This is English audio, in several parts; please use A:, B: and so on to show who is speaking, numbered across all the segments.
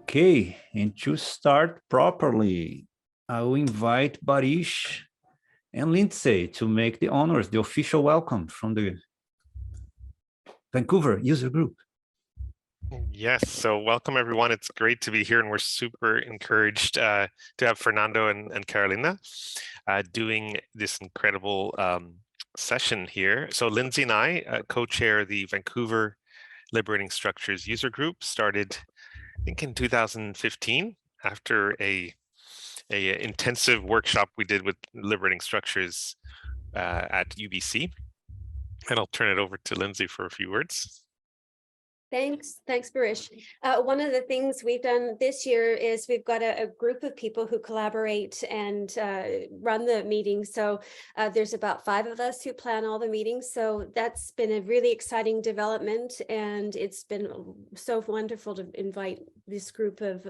A: Okay, and to start properly, I will invite Barish and Lindsay to make the honors, the official welcome from the Vancouver User Group.
B: Yes, so welcome everyone. It's great to be here, and we're super encouraged to have Fernando and Carolina doing this incredible session here. So Lindsay and I co-chair the Vancouver Liberating Structures User Group, started I think in 2015 after a intensive workshop we did with Liberating Structures at UBC. And I'll turn it over to Lindsay for a few words.
C: Thanks, Barish. One of the things we've done this year is we've got a group of people who collaborate and run the meetings. So there's about 5 of us who plan all the meetings. So that's been a really exciting development, and it's been so wonderful to invite this group of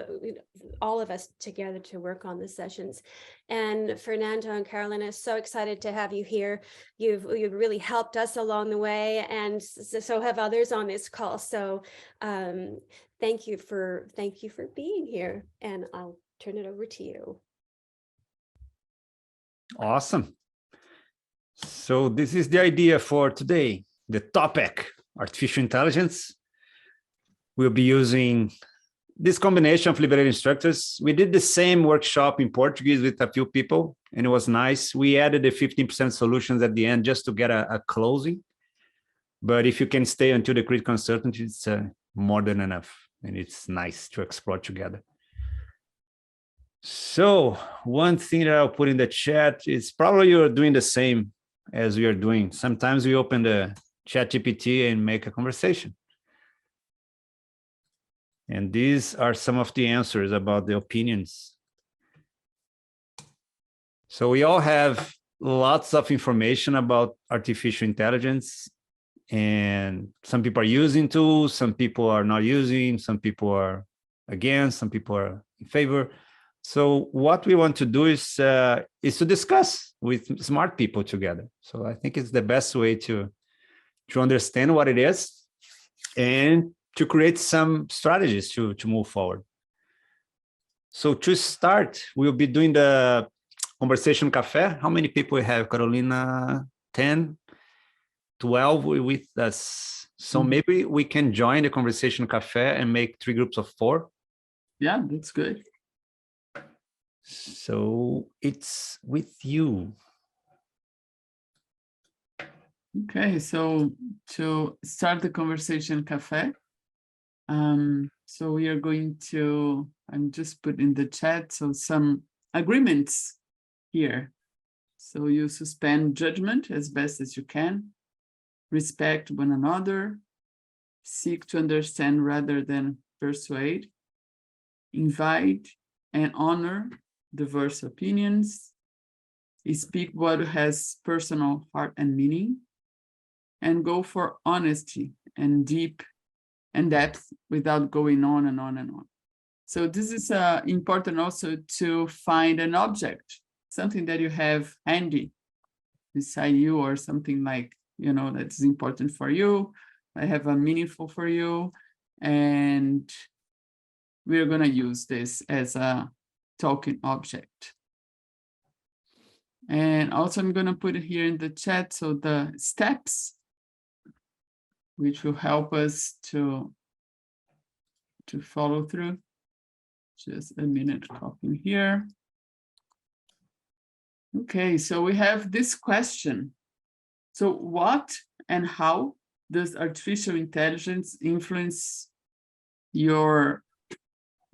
C: all of us together to work on the sessions. And Fernando and Carolina, so excited to have you here. You've really helped us along the way, and so have others on this call. So thank you for being here, and I'll turn it over to you.
A: Awesome. So this is the idea for today. The topic, artificial intelligence. We'll be using this combination of liberating structures. We did the same workshop in Portuguese with a few people, and it was nice. We added the 15% solutions at the end just to get a closing. But if you can stay until the critical uncertainties, it's more than enough, and it's nice to explore together. So one thing that I'll put in the chat is probably you're doing the same as we are doing. Sometimes we open the ChatGPT and make a conversation. And these are some of the answers about the opinions. So we all have lots of information about artificial intelligence, and some people are using tools, some people are not using, some people are against, some people are in favor. So what we want to do is to discuss with smart people together. So I think it's the best way to understand what it is and to create some strategies to move forward. So to start, we'll be doing the conversation cafe. How many people we have, Carolina? 10, 12 with us. So maybe we can join the conversation cafe and make 3 groups of 4.
D: Yeah, that's good.
A: So it's with you.
D: Okay, so to start the conversation cafe, so we are going to, I'm just put in the chat, so some agreements here. So you suspend judgment as best as you can, respect one another, seek to understand rather than persuade, invite and honor diverse opinions, speak what has personal heart and meaning, and go for honesty and depth without going on and on and on. So this is important also to find an object, something that you have handy beside you, or something like, you know, that's important for you, I have a meaningful for you, and we're going to use this as a talking object. And also I'm going to put it here in the chat, so the steps which will help us to follow through. Just a minute, copying here. Okay, so we have this question. So what and how does artificial intelligence influence your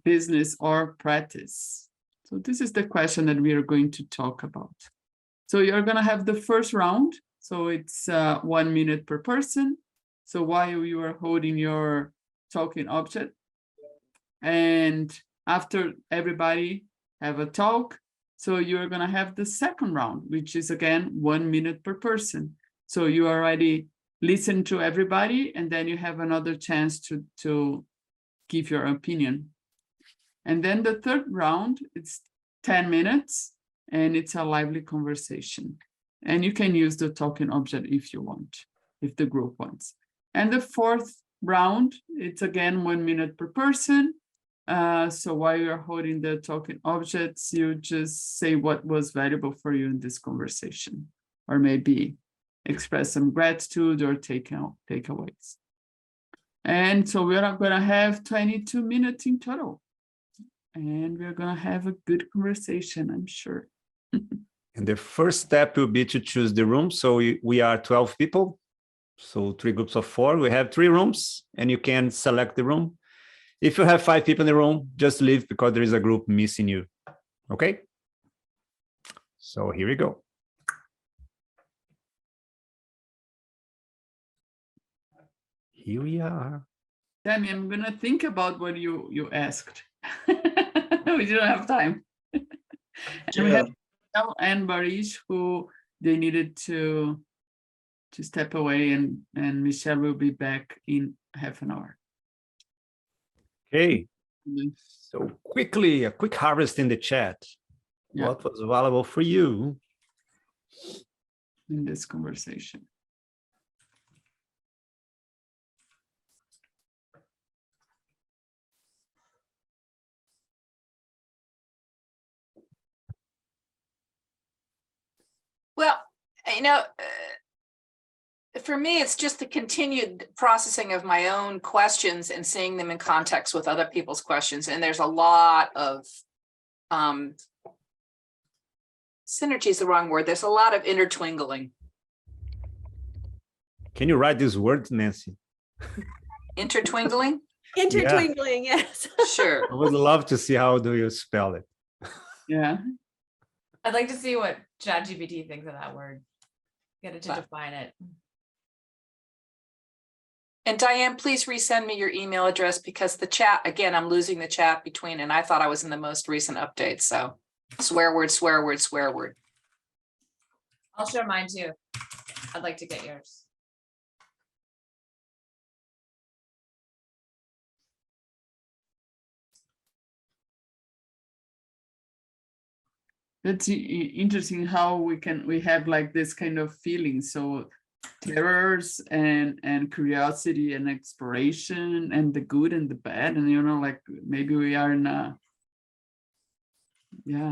D: business or practice? So this is the question that we are going to talk about. So you're going to have the first round. So it's 1 minute per person. So while you are holding your talking object, and after everybody have a talk, so you're going to have the second round, which is again 1 minute per person. So you already listen to everybody, and then you have another chance to give your opinion. And then the third round, it's 10 minutes, and it's a lively conversation. And you can use the talking object if you want, if the group wants. And the fourth round, it's again 1 minute per person. So while you're holding the token objects, you just say what was valuable for you in this conversation, or maybe express some gratitude or takeaways. And so we're going to have 22 minutes in total. And we're going to have a good conversation, I'm sure.
A: And the first step will be to choose the room. So we are 12 people. So 3 groups of 4. We have 3 rooms and you can select the room. If you have 5 people in the room, just leave because there is a group missing you. Okay? So here we go. Here we are.
D: Tammy, I'm going to think about what you asked. We don't have time. And we have Michelle and Barish who they needed to step away, and Michelle will be back in half an hour.
A: Okay. So quickly, a quick harvest in the chat.
D: Yeah.
A: What was valuable for you
D: In this conversation?
E: Well, you know, for me, it's just the continued processing of my own questions and seeing them in context with other people's questions. And there's a lot of synergy is the wrong word. There's a lot of intertwingling.
A: Can you write this word, Nancy?
E: Intertwingling?
C: Intertwingling, yes.
E: Sure.
A: I would love to see how do you spell it.
D: Yeah.
F: I'd like to see what ChatGPT thinks of that word. Get it to
E: Wow.
F: define it.
E: And Diane, please resend me your email address because the chat, again, I'm losing the chat between, and I thought I was in the most recent update. So swear word, swear word, swear word.
F: I'll share mine too. I'd like to get yours.
D: That's interesting how we have like this kind of feeling. So terrors and curiosity and exploration and the good and the bad, and like maybe we are in a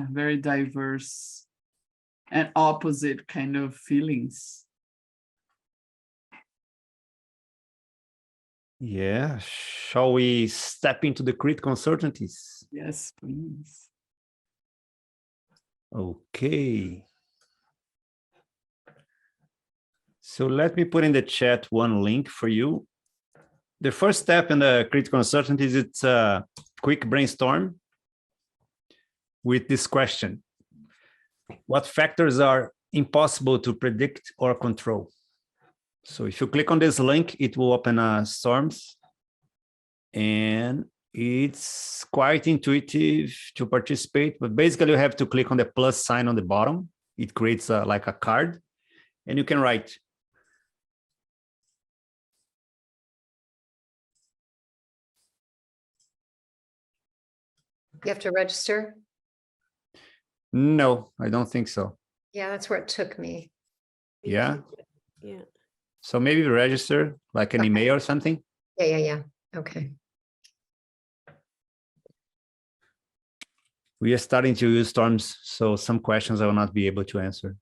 D: very diverse and opposite kind of feelings.
A: Yeah. Shall we step into the critical uncertainties?
D: Yes, please.
A: Okay. So let me put in the chat one link for you. The first step in the critical uncertainties, it's a quick brainstorm with this question. What factors are impossible to predict or control? So if you click on this link, it will open storms, and it's quite intuitive to participate, but basically you have to click on the plus sign on the bottom. It creates like a card, and you can write.
G: You have to register?
A: No, I don't think so.
G: Yeah, that's where it took me.
A: Yeah.
C: Yeah.
A: So maybe register like an
G: Okay.
A: email or something.
G: Yeah. Okay.
A: We are starting to use storms, so some questions I will not be able to answer.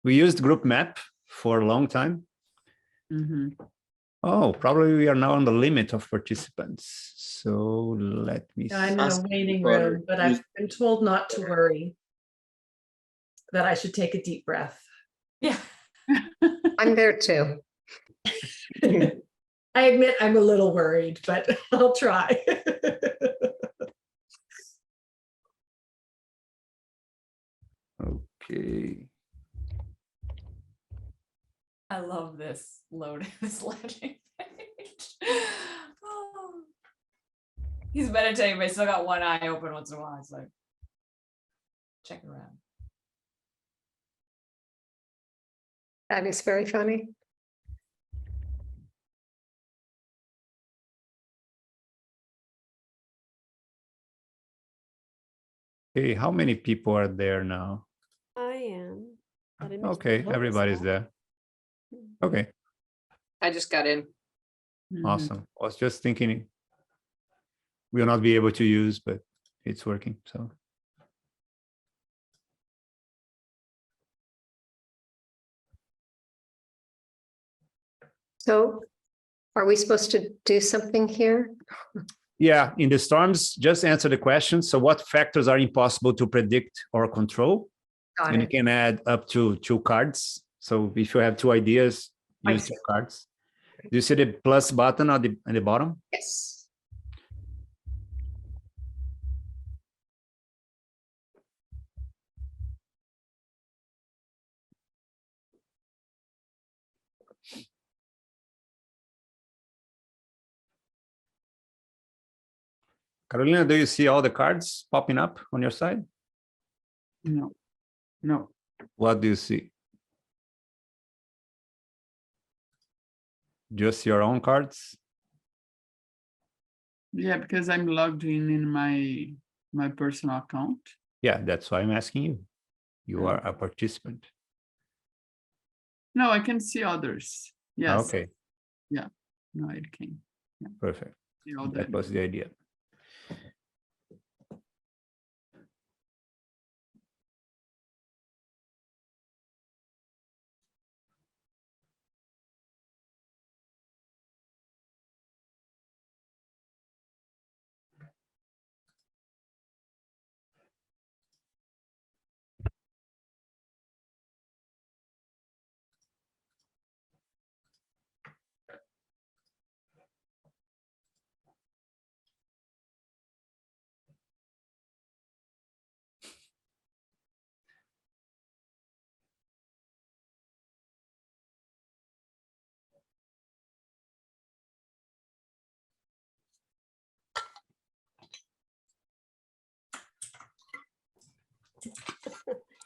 A: We used group map for a long time.
D: Mm-hmm.
A: Oh, probably we are now on the limit of participants. So let me see.
H: I'm in a waiting room, but I've been told not to worry, that I should take a deep breath.
F: Yeah.
G: I'm there too.
H: I admit I'm a little worried, but I'll try.
A: Okay.
F: I love this loading, this landing page. Oh. He's meditating, but he's still got one eye open once in a while. It's like, check around.
G: That is very funny.
A: Hey, how many people are there now?
C: I am. But I missed
A: Okay,
C: the
A: everybody's
C: bonus
A: there. Okay,
E: I just got in.
D: Mm-hmm.
A: awesome. I was just thinking, will not be able to use, but it's working. So
G: So are we supposed to do something here?
A: yeah, in the storms, just answer the question. So what factors are impossible to predict or control?
G: Got
A: And you
G: it.
A: can add up to 2 cards. So if you have 2 ideas,
H: I
A: use
H: see.
A: 2 cards. Do you see the plus button at the bottom?
G: Yes.
A: Carolina, do you see all the cards popping up on your side?
D: No, no.
A: What do you see? Just your own cards?
D: Yeah, because I'm logged in my personal account.
A: Yeah, that's why I'm asking you. You
D: Mm.
A: are a participant.
D: No, I can see others. Yes.
A: Okay,
D: No, it can.
A: perfect.
D: See all
A: That
D: the-
A: was the idea.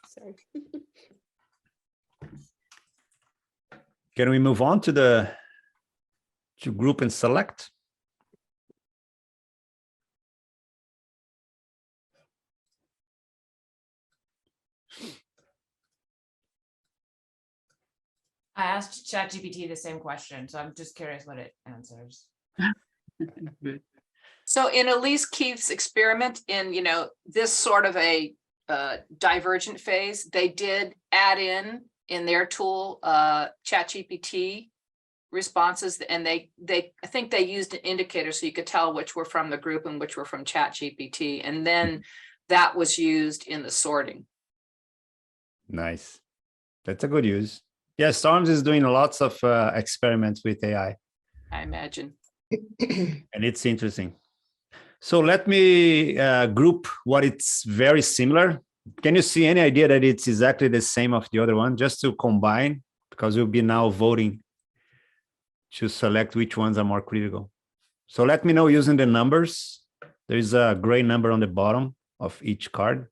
C: Sorry.
A: Can we move on to group and select?
F: I asked ChatGPT the same question, so I'm just curious what it answers.
D: Good.
E: So in Elise Keith's experiment in, this sort of a divergent phase, they did add in their tool, ChatGPT responses, and I think they used an indicator so you could tell which were from the group and which were from ChatGPT, and then that was used in the sorting.
A: Nice. That's a good use. Yeah, Storms is doing lots of experiments with AI,
E: I imagine.
A: and it's interesting. So let me group what it's very similar. Can you see any idea that it's exactly the same of the other one, just to combine, because we'll be now voting to select which ones are more critical. So let me know using the numbers. There's a gray number on the bottom of each card.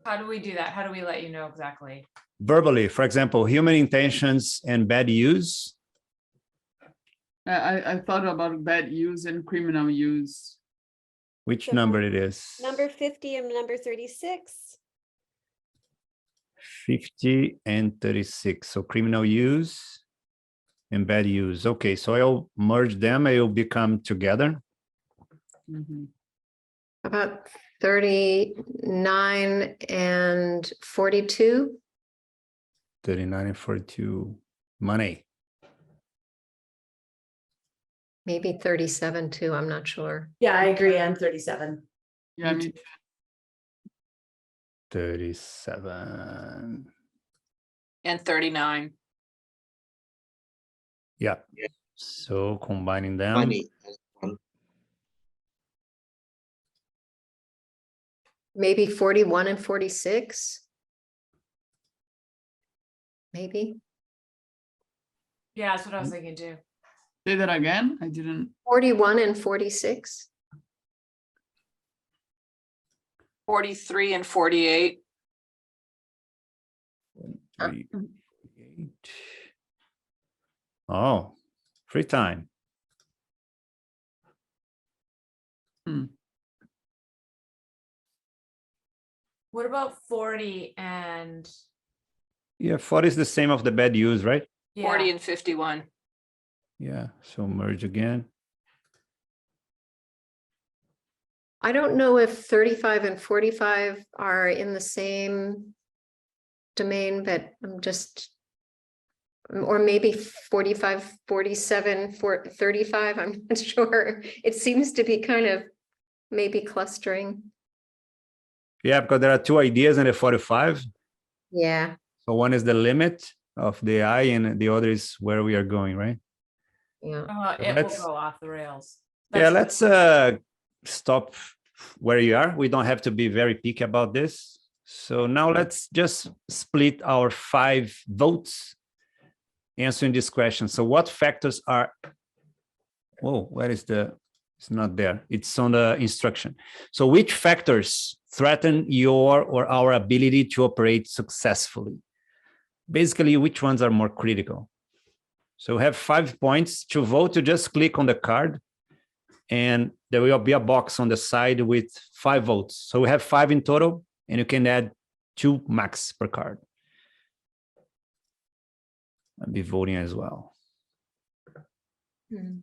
F: How do we do that? How do we let you know exactly?
A: Verbally, for example, human intentions and bad use.
D: I thought about bad use and criminal use.
A: Which
C: So
A: number it is?
C: Number 50 and number 36.
A: 50 and 36. So criminal use and bad use. Okay, so I'll merge them. I'll become together.
D: Mhm.
G: About 39 and 42.
A: 39 and 42. Money.
G: Maybe 37 too. I'm not sure.
H: Yeah, I agree. I'm 37.
D: Yeah,
G: Me
D: me
A: 37.
E: And 39.
A: Yeah. So combining them.
I: Money.
G: Maybe 41 and 46. Maybe
F: Yeah, that's what I was thinking too.
D: say that again. I didn't.
G: 41 and 46.
E: 43 and 48.
A: 3, 8. Oh, free time.
F: What about 40 and
A: Yeah, 40 is the same of the bad use, right?
E: 40
F: yeah,
E: and 51.
A: Yeah, so merge again.
G: I don't know if 35 and 45 are in the same domain, but I'm just, or maybe 45, 47, 35, I'm not sure. It seems to be kind of maybe clustering.
A: Yeah, because there are two ideas in the 45.
G: Yeah.
A: So one is the limit of the AI and the other is where we are going, right?
G: Yeah.
F: It will
A: let's-
F: go off the rails.
A: Yeah,
F: That's-
A: let's stop where you are. We don't have to be very picky about this. So now let's just split our 5 votes answering this question. So what factors are, whoa, where is the, it's not there. It's on the instruction. So which factors threaten your or our ability to operate successfully? Basically, which ones are more critical? So we have 5 points to vote. You just click on the card and there will be a box on the side with 5 votes. So we have 5 in total and you can add 2 max per card. I'll be voting as well.
G: Hmm.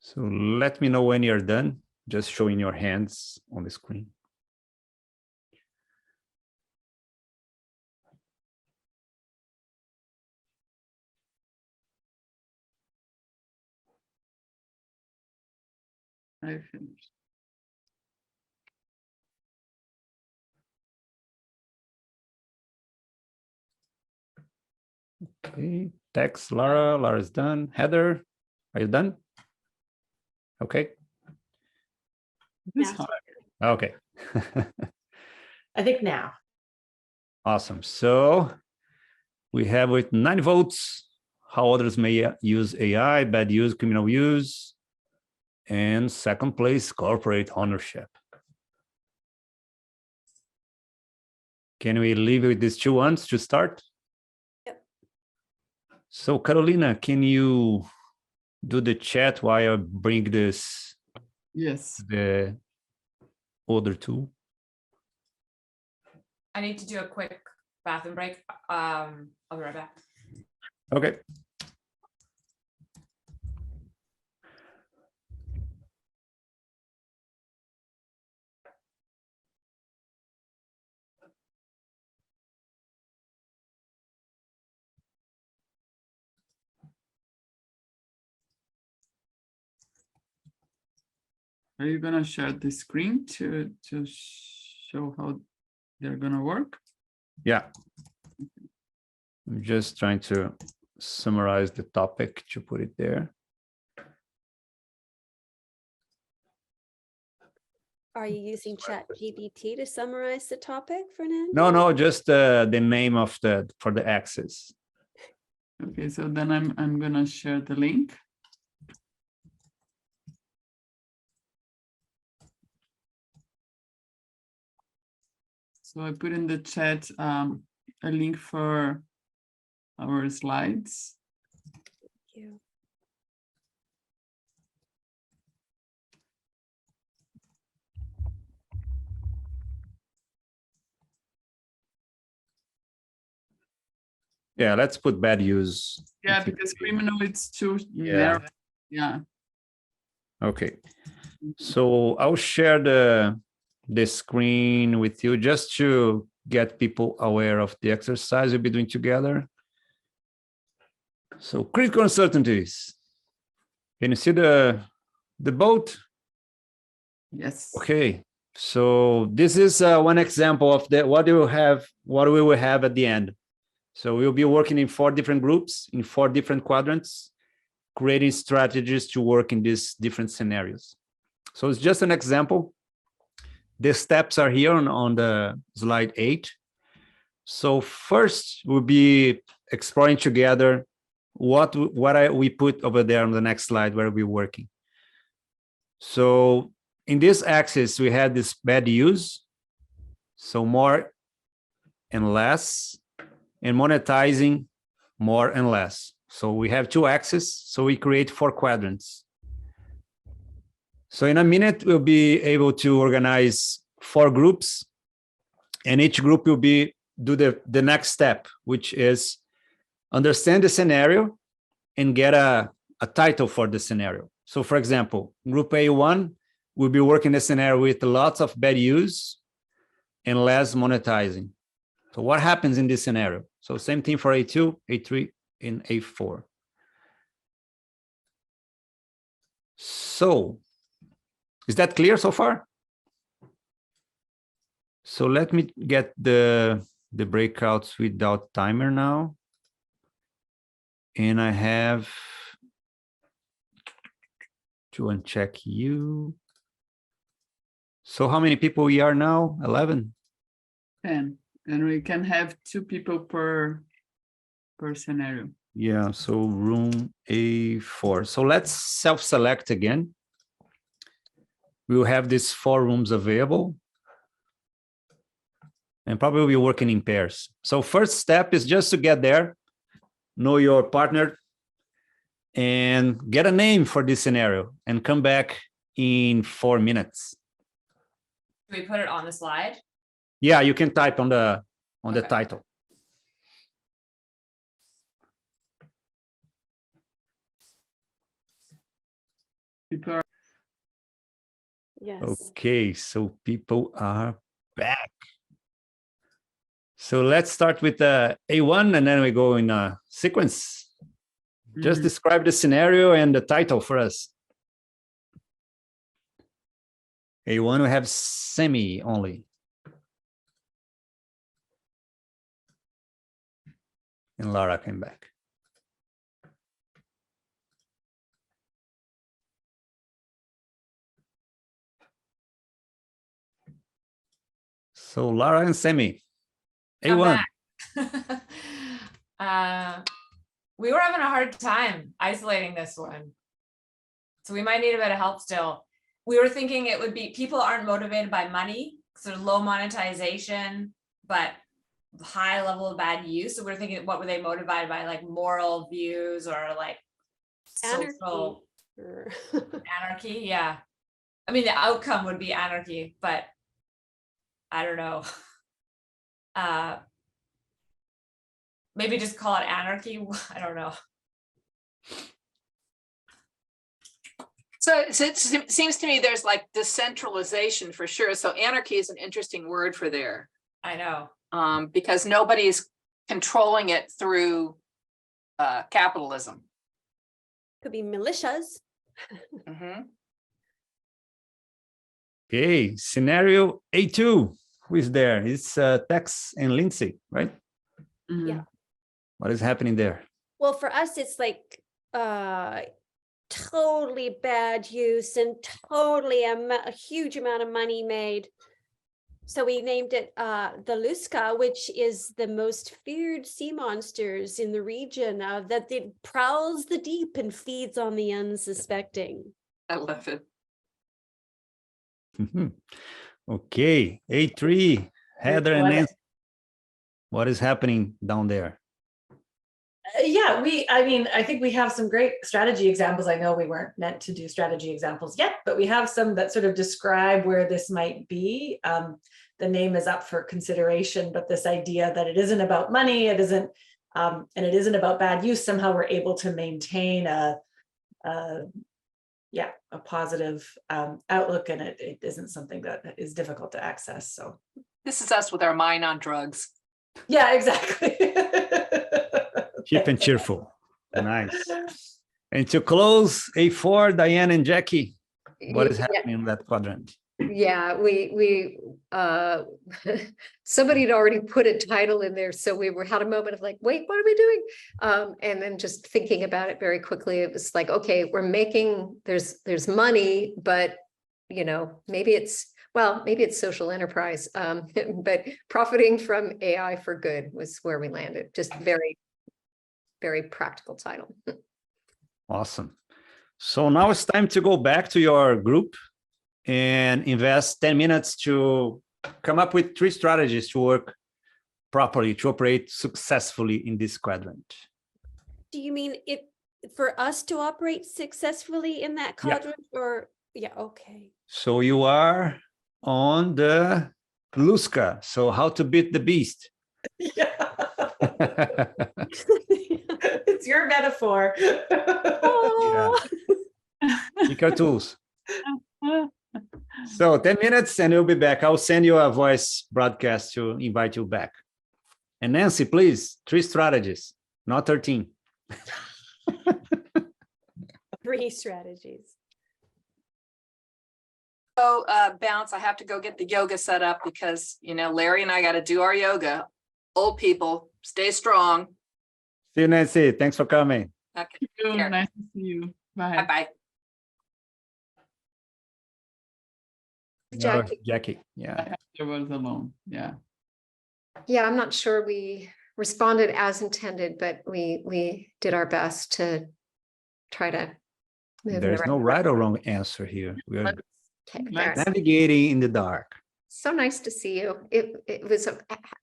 A: So let me know when you're done, just showing your hands on the screen.
D: I finished.
A: Okay, Tex, Lara's done. Heather, are you done? Okay,
D: It's
C: Yeah.
D: hard.
A: okay.
H: I think now.
A: Awesome. So we have with 9 votes, how others may use AI, bad use, criminal use, and second place, corporate ownership. Can we leave with these 2 ones to start?
C: Yep.
A: So Carolina, can you do the chat while I bring this,
D: Yes.
A: the other 2?
F: I need to do a quick bathroom break. I'll be right back.
A: Okay.
D: Are you gonna share the screen to show how they're gonna work?
A: Yeah. I'm just trying to summarize the topic to put it there.
C: Are you using ChatGPT to summarize the topic, Fernando?
A: No, just the name of for the access.
D: Okay, so then I'm gonna share the link. So I put in the chat a link for our slides.
C: Thank you.
A: Yeah, let's put bad use.
D: Yeah, because criminal it's too
A: Yeah.
D: narrow. Yeah.
A: Okay. So I'll share the screen with you just to get people aware of the exercise we'll be doing together. So critical uncertainties. Can you see the boat?
D: Yes.
A: Okay. So this is one example of what we will have at the end. So we'll be working in 4 different groups in 4 different quadrants, creating strategies to work in these different scenarios. So it's just an example. the steps are here on the slide 8. So first we'll be exploring together what we put over there on the next slide where we're working. So in this axis, we had this bad use. So more and less, and monetizing more and less. So we have 2 axes, so we create 4 quadrants. So in a minute, we'll be able to organize 4 groups, and each group will be do the next step, which is understand the scenario and get a title for the scenario. So for example, group A1 will be working the scenario with lots of bad use and less monetizing. So what happens in this scenario? So same thing for A2, A3, and A4. So is that clear so far? So let me get the breakouts without timer now. And I have to uncheck you. So how many people we are now? 11?
D: 10. And we can have 2 people per scenario.
A: Yeah, so room A4. So let's self-select again. We'll have these 4 rooms available. And probably we'll be working in pairs. So first step is just to get there, know your partner, and get a name for this scenario, and come back in 4 minutes.
F: Do we put it on the slide?
A: Yeah, you can type on the
F: Okay.
A: title.
D: People are
C: Yes.
A: Okay, so people are back. So let's start with A1, and then we go in a sequence. Just describe the scenario and the title for us. A1, we have semi only. And Laura came back. So Laura and Semi,
F: I'm
A: A1.
F: We were having a hard time isolating this one. So we might need a bit of help still. We were thinking it would be people aren't motivated by money, sort of low monetization, but high level of bad use. So we're thinking, what were they motivated by, like moral views or like social anarchy? Yeah. I mean, the outcome would be anarchy, but I don't know. Maybe just call it anarchy. I don't know.
E: So it seems to me there's like decentralization for sure. So anarchy is an interesting word for there.
F: I know.
E: Because nobody's controlling it through capitalism.
C: Could be militias.
E: Mm-hmm.
A: Okay, scenario A2. Who is there? It's Tex and Lindsay, right?
D: Mhm.
C: Yeah.
A: What is happening there?
C: Well, for us, it's like totally bad use and totally a huge amount of money made. So we named it the Luska, which is the most feared sea monsters in the region, that it prowls the deep and feeds on the unsuspecting.
E: I love it.
A: Okay, A3, Heather and Nancy. What is happening down there?
H: Yeah, I mean, I think we have some great strategy examples. I know we weren't meant to do strategy examples yet, but we have some that sort of describe where this might be. The name is up for consideration, but this idea that it isn't about money, it isn't, and it isn't about bad use. Somehow we're able to maintain a positive outlook, and it isn't something that is difficult to access. So
E: This is us with our mind on drugs.
H: yeah, exactly.
A: Cheap and cheerful. Nice. And to close, A4, Diane and Jackie. What is happening in that quadrant?
G: Yeah, we somebody had already put a title in there, so we had a moment of like, wait, what are we doing? And then just thinking about it very quickly, it was like, okay, we're making there's money, but you know, maybe it's well, maybe it's social enterprise, but profiting from AI for good was where we landed. Just very, very practical title.
A: Awesome. So now it's time to go back to your group and invest 10 minutes to come up with 3 strategies to work properly, to operate successfully in this quadrant.
C: Do you mean if for us to operate successfully in that quadrant or yeah, okay.
A: So you are on the Luska. So how to beat the beast.
H: Yeah. It's your metaphor.
C: Oh.
A: Pick our tools. So 10 minutes and we'll be back. I'll send you a voice broadcast to invite you back. And Nancy, please, 3 strategies, not 13.
C: 3 strategies.
E: So Bounce, I have to go get the yoga set up because, you know, Larry and I got to do our yoga. Old people, stay strong.
A: See you, Nancy. Thanks for coming.
E: Okay.
D: Oh,
E: Care.
D: nice to see you. Bye.
E: Bye-bye.
G: Jackie.
A: Jackie. Yeah.
D: I was alone. Yeah.
G: Yeah, I'm not sure we responded as intended, but we did our best to try to move in the
A: There's
G: right
A: no
G: direction.
A: right or wrong answer here. We're
G: Okay,
D: Let's-
G: fair.
A: navigating in the dark.
G: So nice to see you. It was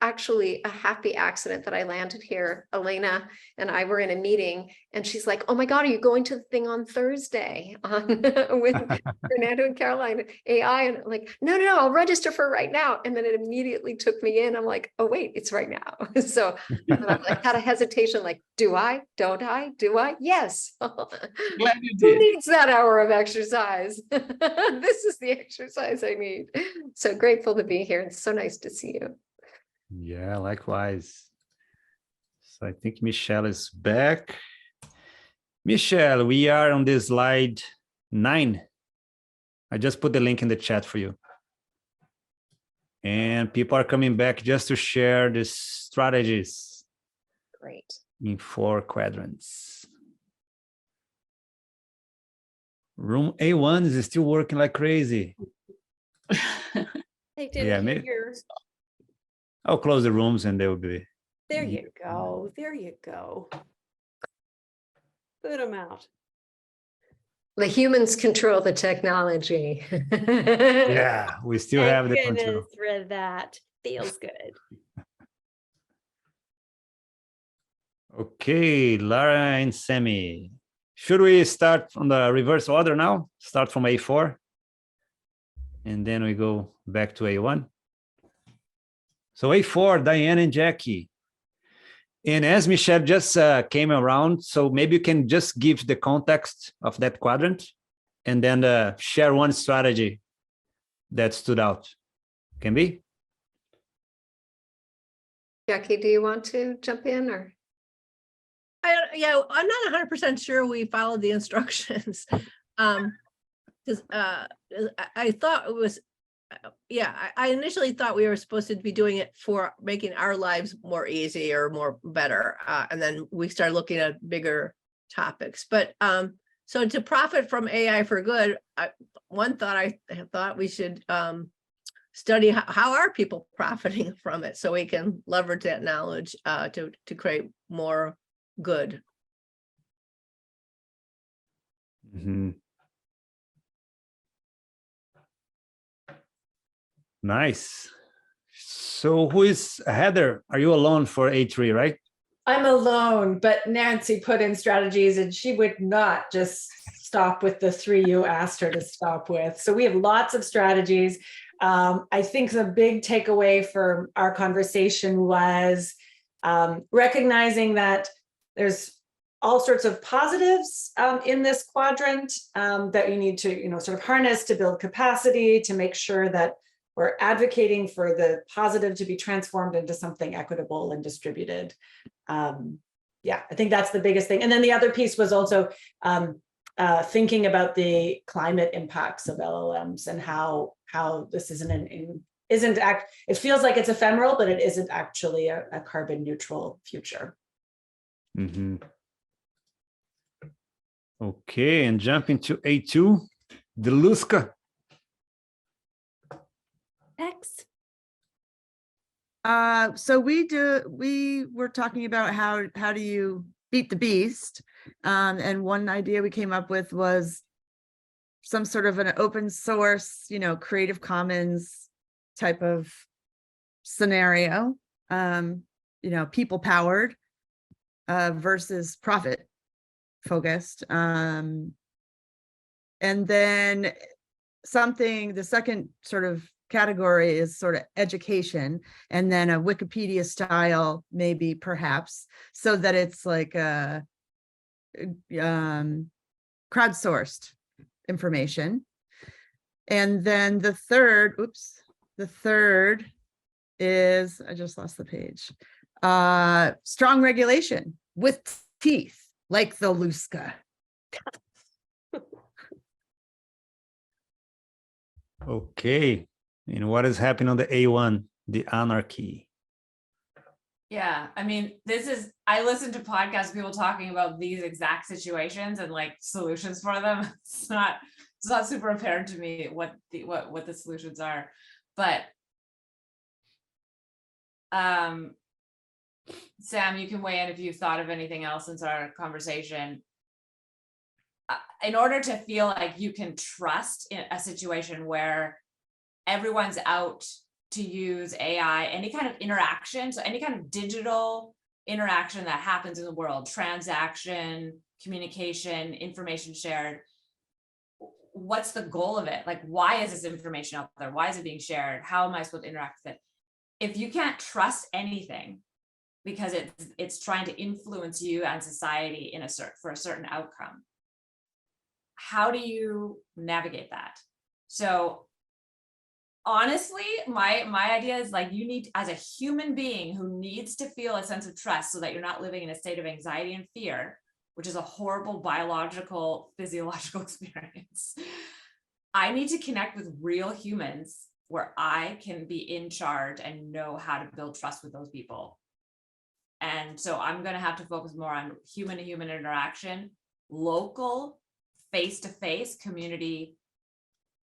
G: actually a happy accident that I landed here. Elena and I were in a meeting and she's like, oh my God, are you going to the thing on Thursday on with Fernando and Caroline AI? And I'm like, no, I'll register for right now. And then it immediately took me in. I'm like, oh wait, it's right now. So and I like had a hesitation, like, do I, don't I, do I? Yes.
D: Glad you
G: Who
D: did.
G: needs that hour of exercise? This is the exercise I need. So grateful to be here. It's so nice to see you.
A: Yeah, likewise. So I think Michelle is back. Michelle, we are on this slide 9. I just put the link in the chat for you. And people are coming back just to share the strategies
G: Great.
A: in 4 quadrants. Room A1 is still working like crazy.
C: They didn't
A: Yeah,
C: hear
A: maybe-
C: your.
A: I'll close the rooms and they will be.
C: There you go. There you go. Put them out.
G: The humans control the technology.
A: Yeah, we still
C: Thank
A: have the
C: goodness
A: control.
C: for that. Feels good.
A: Okay, Lara and Sammy. Should we start on the reverse order now? Start from A4. And then we go back to A1. So A4, Diane and Jackie. And as Michelle just came around, so maybe you can just give the context of that quadrant and then share one strategy that stood out. Can be?
G: Jackie, do you want to jump in or?
I: Yeah, I'm not 100% sure we followed the instructions. Because I thought it was, I initially thought we were supposed to be doing it for making our lives more easy or more better. And then we started looking at bigger topics. But so to profit from AI for good, I thought we should study how are people profiting from it so we can leverage that knowledge to create more good.
A: Mm-hmm. Nice. So who is Heather? Are you alone for A3, right?
H: I'm alone, but Nancy put in strategies and she would not just stop with the 3 you asked her to stop with. So we have lots of strategies. I think the big takeaway for our conversation was recognizing that there's all sorts of positives in this quadrant that you need to, sort of harness to build capacity, to make sure that we're advocating for the positive to be transformed into something equitable and distributed. Yeah, I think that's the biggest thing. And then the other piece was also thinking about the climate impacts of LLMs and how this it feels like it's ephemeral, but it isn't actually a carbon neutral future.
A: Mm-hmm. Okay, and jumping to A2, the Luska.
J: So we were talking about how do you beat the beast? And one idea we came up with was some sort of an open source, Creative Commons type of scenario, people powered versus profit focused. And then the second sort of category is sort of education, and then a Wikipedia style, maybe perhaps, so that it's like a crowdsourced information. And then the third is, I just lost the page, strong regulation with teeth, like the Luska.
A: Okay. And what is happening on the A1, the anarchy?
F: Yeah, I mean, I listen to podcasts of people talking about these exact situations and like solutions for them. It's not super apparent to me what the solutions are, but Sam, you can weigh in if you've thought of anything else since our conversation. In order to feel like you can trust in a situation where everyone's out to use AI, any kind of interaction, so any kind of digital interaction that happens in the world, transaction, communication, information shared, what's the goal of it? Like, why is this information out there? Why is it being shared? How am I supposed to interact with it? If you can't trust anything because it's trying to influence you and society for a certain outcome, how do you navigate that? So honestly, my idea is like, you need, as a human being who needs to feel a sense of trust so that you're not living in a state of anxiety and fear, which is a horrible biological, physiological experience. I need to connect with real humans where I can be in charge and know how to build trust with those people. And so I'm going to have to focus more on human-to-human interaction, local, face-to-face, community,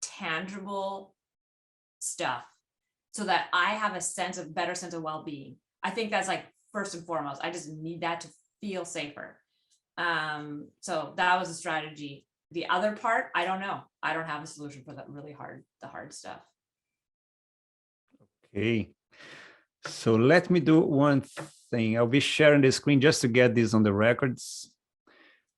F: tangible stuff, so that I have a better sense of well-being. I think that's like first and foremost. I just need that to feel safer. So that was a strategy. The other part, I don't know. I don't have a solution for the hard stuff.
A: Okay. So let me do one thing. I'll be sharing the screen just to get this on the records.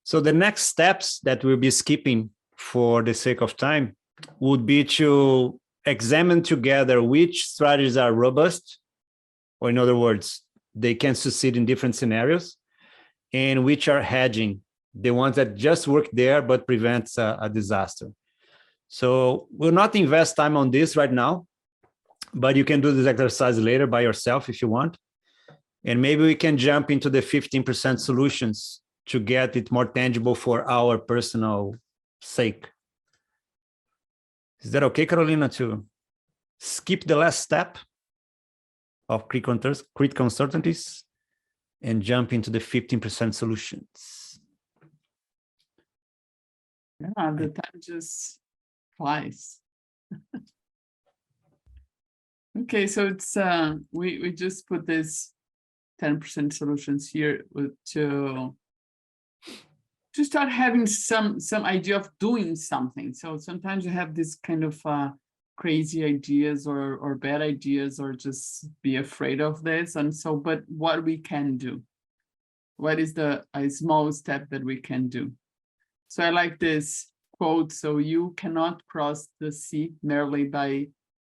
A: So the next steps that we'll be skipping for the sake of time would be to examine together which strategies are robust, or in other words, they can succeed in different scenarios, and which are hedging, the ones that just work there but prevents a disaster. So we'll not invest time on this right now, but you can do this exercise later by yourself if you want. And maybe we can jump into the 15% solutions to get it more tangible for our personal sake. Is that okay, Carolina, to skip the last step of critical uncertainties and jump into the 15% solutions?
D: Yeah, the time just flies. Okay, so it's we just put this 10% solutions here to start having some idea of doing something. So sometimes you have this kind of crazy ideas or bad ideas, or just be afraid of this. And so, but what we can do, what is a small step that we can do? So I like this quote: so you cannot cross the sea merely by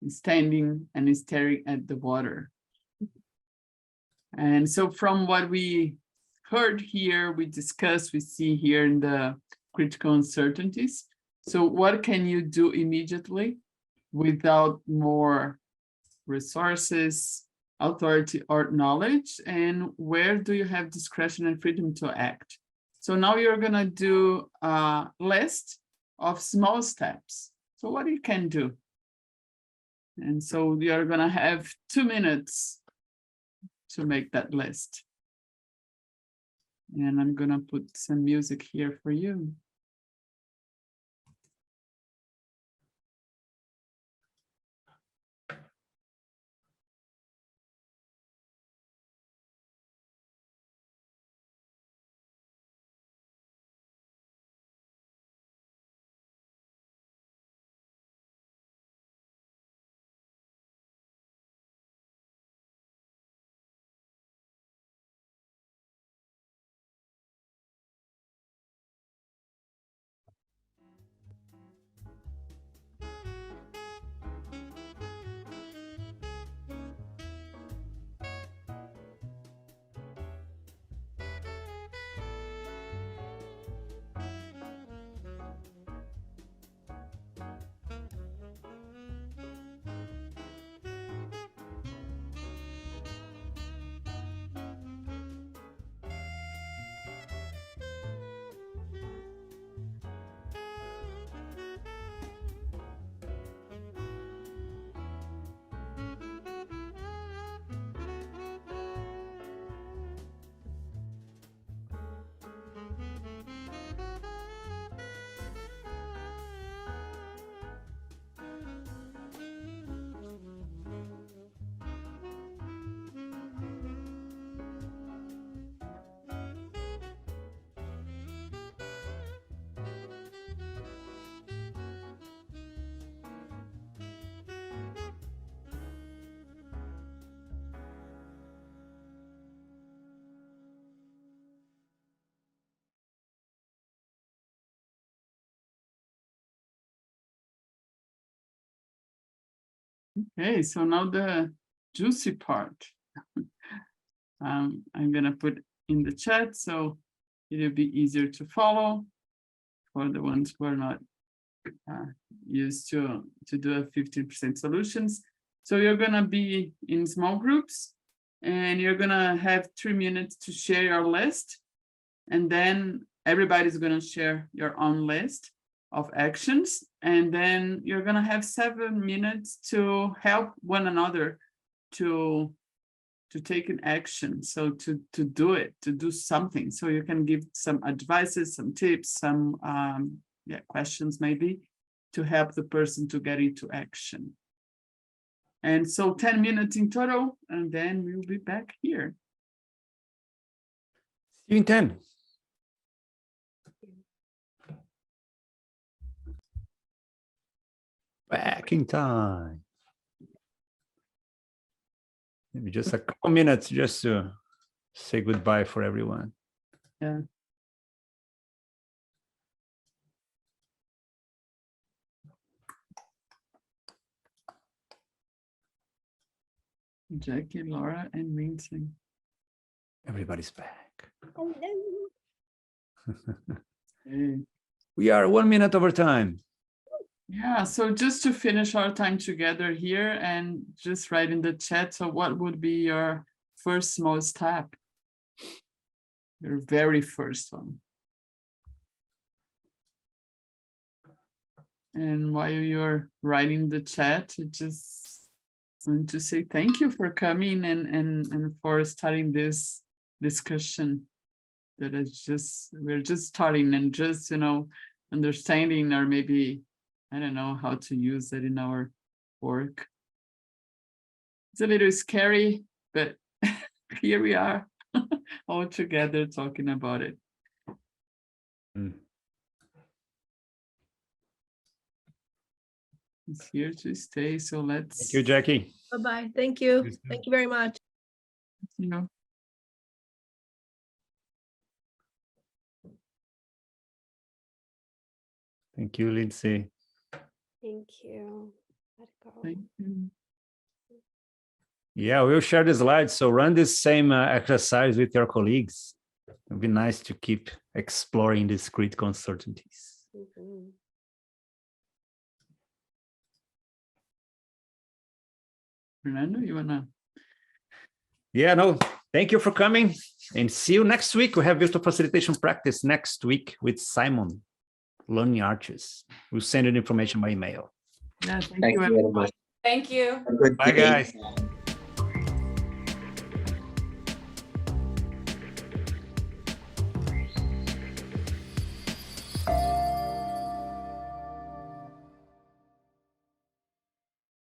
D: standing and staring at the water. And so from what we heard here, we discussed, we see here in the critical uncertainties. So what can you do immediately without more resources, authority, or knowledge? And where do you have discretion and freedom to act? So now you're gonna do a list of small steps. So what you can do. And so you're gonna have 2 minutes to make that list. And I'm gonna put some music here for you. Okay, so now the juicy part. I'm gonna put in the chat so it'll be easier to follow for the ones who are not used to do a 15% solutions. So you're gonna be in small groups and you're gonna have 3 minutes to share your list. And then everybody's gonna share your own list of actions. And then you're gonna have 7 minutes to help one another to take an action. So to do it, to do something. So you can give some advices, some tips, some questions maybe to help the person to get into action. And so 10 minutes in total, and then we'll be back here.
A: See you in 10. Back in time. Maybe just a couple minutes just to say goodbye for everyone.
D: Yeah. Jackie, Laura, and Vincent.
A: Everybody's back.
D: Hey.
A: We are 1 minute over time.
D: Yeah, so just to finish our time together here and just write in the chat, so what would be your first small step? Your very first one. And while you're writing the chat, I just want to say thank you for coming and for starting this discussion that is we're just starting and just, you know, understanding, or maybe, I don't know how to use it in our work. It's a little scary, but here we are all together talking about it.
A: Mm.
D: It's here to stay, so let's.
A: Thank you, Jackie.
I: Bye-bye. Thank you.
A: Yes,
I: Thank you very much.
D: You know.
A: Thank you, Lindsay.
C: Thank you. Let it go.
D: Thank you.
A: Yeah, we'll share the slides. So run this same exercise with your colleagues. It'd be nice to keep exploring these critical uncertainties.
C: Mhm.
D: Fernando, you wanna?
A: Yeah, no, thank you for coming and see you next week. We have virtual facilitation practice next week with Simon, Learning Arches. We'll send you the information by email.
D: Yeah,
K: Thank you very much.
F: Thank you.
K: Have a good
A: Bye,
K: day.
A: guys.